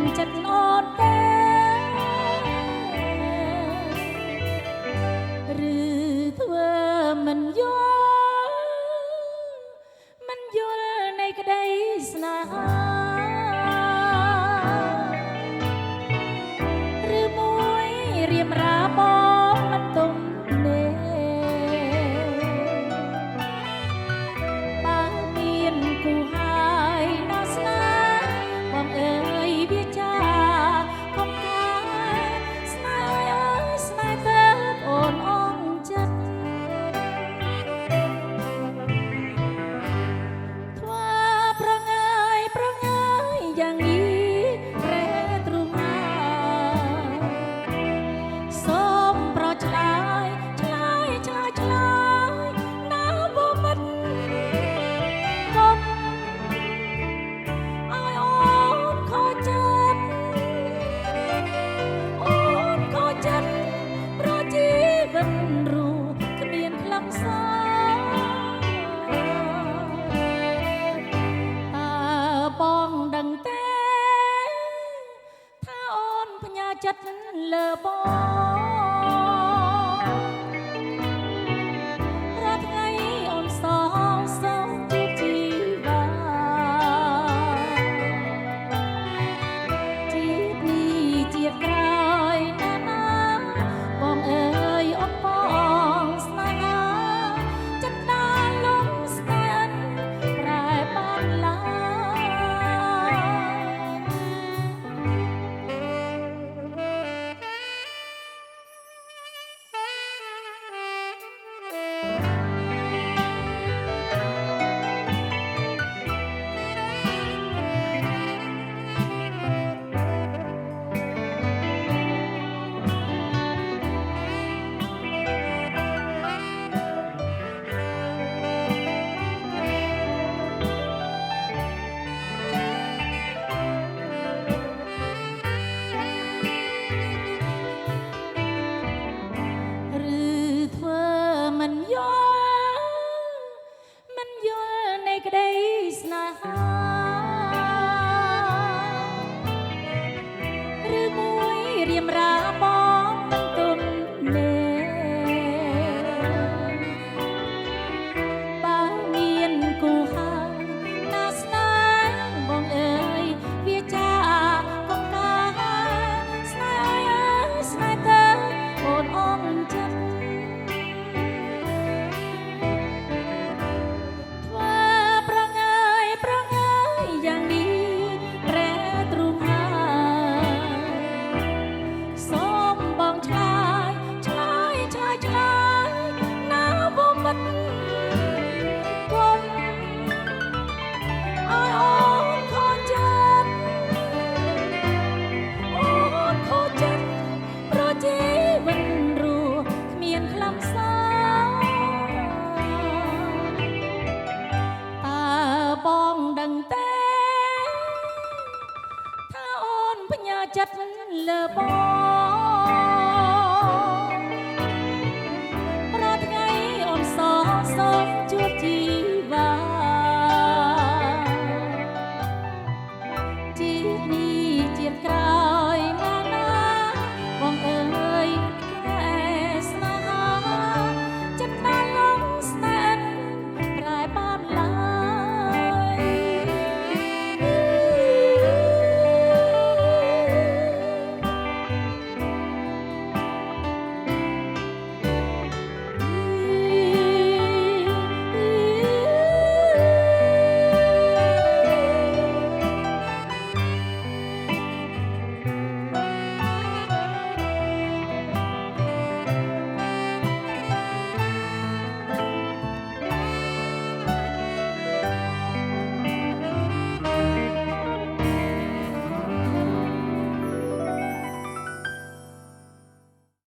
ដឹងចិត្តអូនទេឬធ្វើមិនយល់មិនយល់នៃក្តីស្នេហាឬមួយរៀបរាបងមិនទុំទេបើមានគូហើយណាស្នេហ៍បងអើយវាចាកុំកាស្នេហ៍អើយស្នេហ៍ទៅអូនអងចិត្តធ្វើប្រងើយយ៉ាងនេះប្រែទ្រូងណាសូមប្រឆ្លើយឆ្លើយណាបុមិតកុំឲ្យអូនខកចិត្តអូនខកចិត្តប្រជីវិតរូគ្មានខ្លឹមសារតើបងដឹងទេថាអូនផ្ញើចិត្តលើបងរាល់ថ្ងៃអូនសងសូមជួបជីវាជាតិនេះជាតិក្រោយណាបងអើយអូនបងស្នេហាចិត្តដាលំស្នេហ៍ប្រែបានឡើឬធ្វើមិនយល់នៃក្តីស្នេហាឬមួយរៀបរាបងមិនទុំទេបើមានគូហើយណាស្នេហ៍បងអើយវាចាកុំកាស្នេហ៍អើយស្នេហ៍ទៅអូនអងចិត្តធ្វើប្រងើយយ៉ាងនេះប្រែទ្រូងហើយសូមបងឆ្លើយណាបុមិតកុំឲ្យអូនខកចិត្តអូនខកចិត្តប្រជីវិតរស់គ្មានខ្លឹមសារតើបងដឹងទេថាអូនផ្ញើចិត្តលើបងរាល់ថ្ងៃអូនសងសូមជួបជីវាជាតិនេះជាតិក្រោ